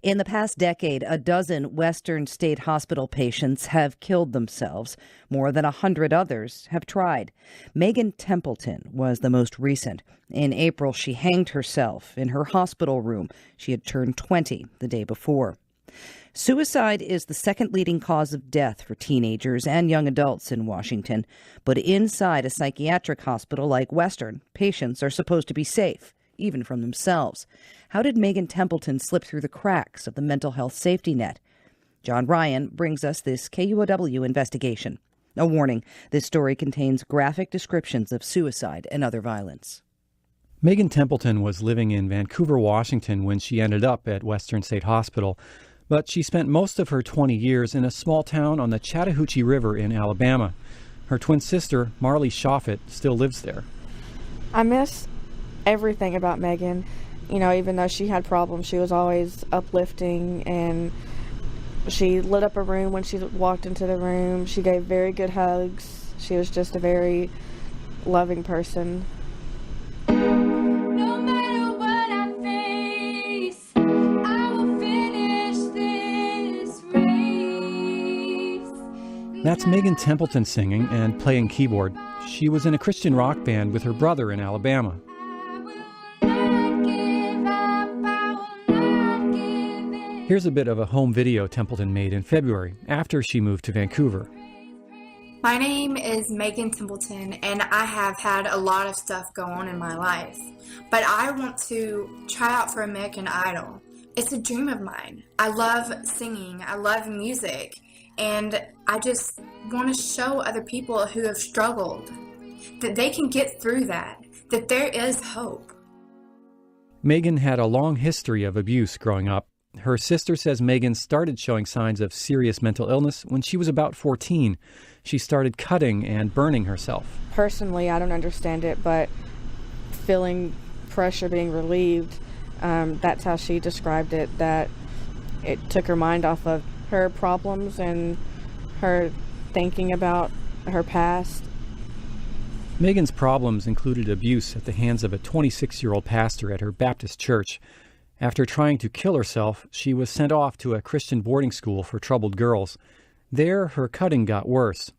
In the past decade, a dozen Western State Hospital patients have killed themselves. More than 100 others have tried. Megan Templeton was the most recent. In April, she hanged herself in her hospital room. She had turned 20 the day before. Suicide is the second leading cause of death for teenagers and young adults in Washington. But inside a psychiatric hospital like Western, patients are supposed to be safe, even from themselves. How did Megan Templeton slip through the cracks of the mental health safety net? John Ryan brings us this KUOW investigation. A warning, this story contains graphic descriptions of suicide and other violence. Megan Templeton was living in Vancouver, Washington when she ended up at Western State Hospital. But she spent most of her 20 years in a small town on the Chattahoochee River in Alabama. Her twin sister, Marley Shoffitt, still lives there. I miss everything about Megan. You know, even though she had problems, she was always uplifting, and she lit up a room when she walked into the room. She gave very good hugs. She was just a very loving person. No matter what I face, I will finish this race. That's Megan Templeton singing and playing keyboard. She was in a Christian rock band with her brother in Alabama. Here's a bit of a home video Templeton made in February after she moved to Vancouver. My name is Megan Templeton, and I have had a lot of stuff go on in my life. But I want to try out for American Idol. It's a dream of mine. I love singing. I love music. And I just want to show other people who have struggled that they can get through that there is hope. Megan had a long history of abuse growing up. Her sister says Megan started showing signs of serious mental illness when she was about 14. She started cutting and burning herself. Personally, I don't understand it, but feeling pressure being relieved, that's how she described it, that it took her mind off of her problems and her thinking about her past. Megan's problems included abuse at the hands of a 26-year-old pastor at her Baptist church. After trying to kill herself, she was sent off to a Christian boarding school for troubled girls. There, her cutting got worse.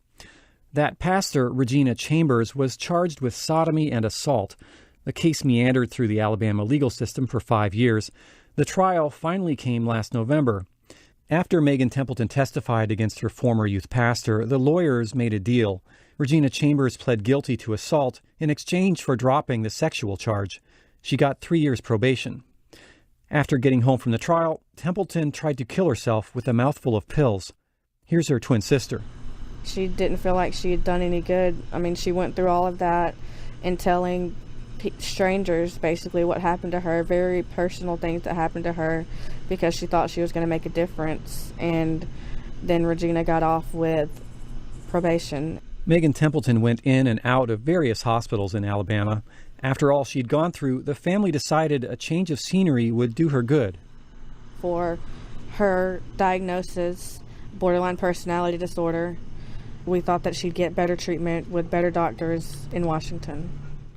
That pastor, Regina Chambers, was charged with sodomy and assault. The case meandered through the Alabama legal system for 5 years. The trial finally came last November. After Megan Templeton testified against her former youth pastor, the lawyers made a deal. Regina Chambers pled guilty to assault in exchange for dropping the sexual charge. She got 3 years probation. After getting home from the trial, Templeton tried to kill herself with a mouthful of pills. Here's her twin sister. She didn't feel like she had done any good. I mean, she went through all of that and telling strangers basically what happened to her, very personal things that happened to her, because she thought she was going to make a difference. And then Regina got off with probation. Megan Templeton went in and out of various hospitals in Alabama. After all she'd gone through, the family decided a change of scenery would do her good. For her diagnosis, borderline personality disorder, we thought that she'd get better treatment with better doctors in Washington.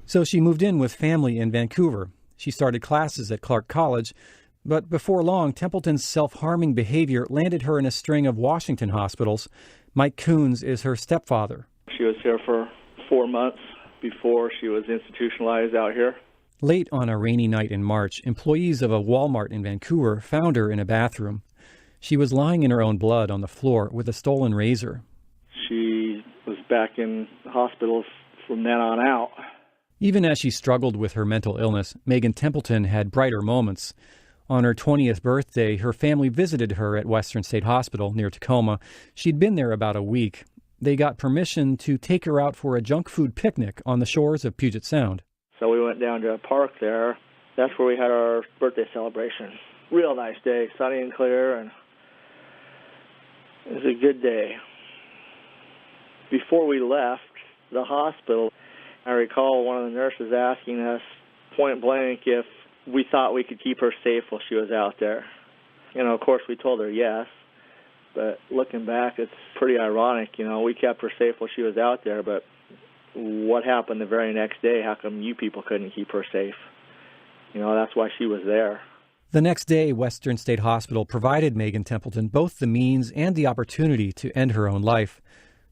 So she moved in with family in Vancouver. She started classes at Clark College, but before long, Templeton's self-harming behavior landed her in a string of Washington hospitals. Mike Coons is her stepfather. She was here for 4 months before she was institutionalized out here. Late on a rainy night in March, employees of a Walmart in Vancouver found her in a bathroom. She was lying in her own blood on the floor with a stolen razor. She was back in the hospital from then on out. Even as she struggled with her mental illness, Megan Templeton had brighter moments. On her 20th birthday, her family visited her at Western State Hospital near Tacoma. She'd been there about a week. They got permission to take her out for a junk food picnic on the shores of Puget Sound. So we went down to a park there. That's where we had our birthday celebration. Real nice day, sunny and clear, and it was a good day. Before we left the hospital, I recall one of the nurses asking us point blank if we thought we could keep her safe while she was out there. You know, of course, we told her yes. But looking back, it's pretty ironic, you know, we kept her safe while she was out there, but what happened the very next day? How come you people couldn't keep her safe? You know, that's why she was there. The next day, Western State Hospital provided Megan Templeton both the means and the opportunity to end her own life.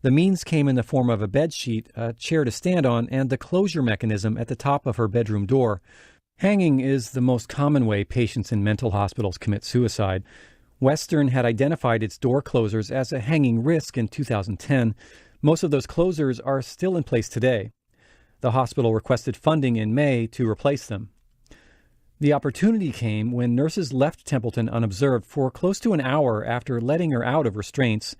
The means came in the form of a bed sheet, a chair to stand on, and the closure mechanism at the top of her bedroom door. Hanging is the most common way patients in mental hospitals commit suicide. Western had identified its door closers as a hanging risk in 2010. Most of those closers are still in place today. The hospital requested funding in May to replace them. The opportunity came when nurses left Templeton unobserved for close to an hour after letting her out of restraints.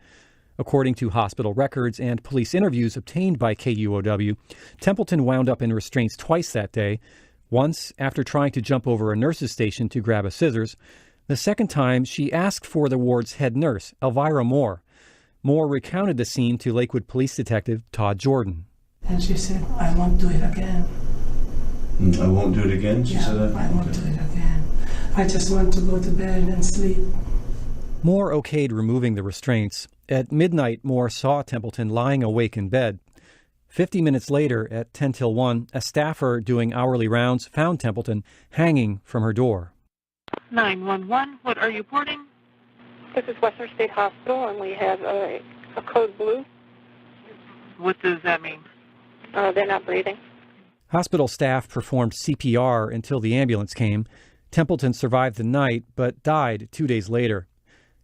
According to hospital records and police interviews obtained by KUOW, Templeton wound up in restraints twice that day, once after trying to jump over a nurse's station to grab a scissors. The second time, she asked for the ward's head nurse, Elvira Moore. Moore recounted the scene to Lakewood Police Detective Todd Jordan. And she said, "I won't do it again." I won't do it again, she said that? I won't do it again. I just want to go to bed and sleep. Moore okayed removing the restraints. At midnight, Moore saw Templeton lying awake in bed. 50 minutes later, at 10 till 1, a staffer doing hourly rounds found Templeton hanging from her door. 911, what are you reporting? This is Western State Hospital, and we have a code blue. What does that mean? They're not breathing. Hospital staff performed CPR until the ambulance came. Templeton survived the night, but died 2 days later.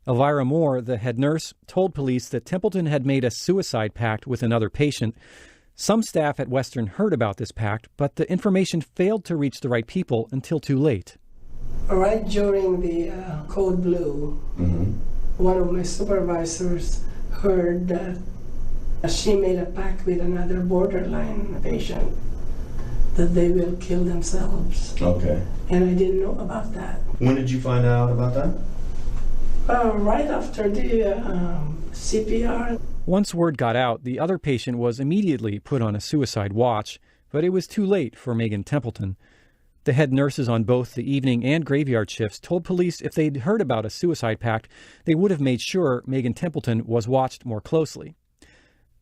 Elvira Moore, the head nurse, told police that Templeton had made a suicide pact with another patient. Some staff at Western heard about this pact, but the information failed to reach the right people until too late. Right during the code blue, one of my supervisors heard that she made a pact with another borderline patient that they will kill themselves. Okay. And I didn't know about that. When did you find out about that? Right after the CPR. Once word got out, the other patient was immediately put on a suicide watch, but it was too late for Megan Templeton. The head nurses on both the evening and graveyard shifts told police if they'd heard about a suicide pact, they would have made sure Megan Templeton was watched more closely.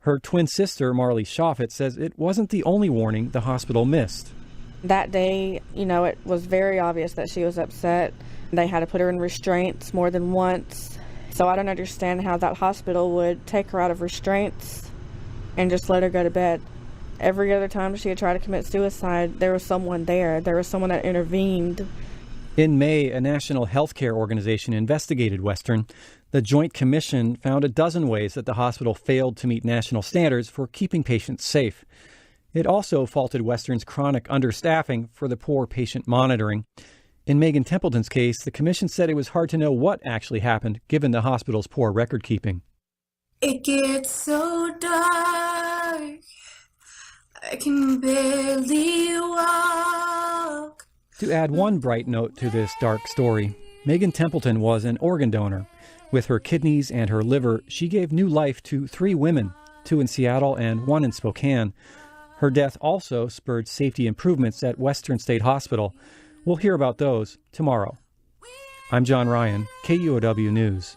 Her twin sister, Marley Shoffitt, says it wasn't the only warning the hospital missed. That day, it was very obvious that she was upset. They had to put her in restraints more than once. So I don't understand how that hospital would take her out of restraints and just let her go to bed. Every other time she had tried to commit suicide, there was someone there. There was someone that intervened. In May, a national healthcare organization investigated Western. The Joint Commission found a dozen ways that the hospital failed to meet national standards for keeping patients safe. It also faulted Western's chronic understaffing for the poor patient monitoring. In Megan Templeton's case, the commission said it was hard to know what actually happened given the hospital's poor record keeping. It gets so dark, I can barely walk. To add one bright note to this dark story, Megan Templeton was an organ donor. With her kidneys and her liver, she gave new life to 3 women, 2 in Seattle and 1 in Spokane. Her death also spurred safety improvements at Western State Hospital. We'll hear about those tomorrow. I'm John Ryan, KUOW News.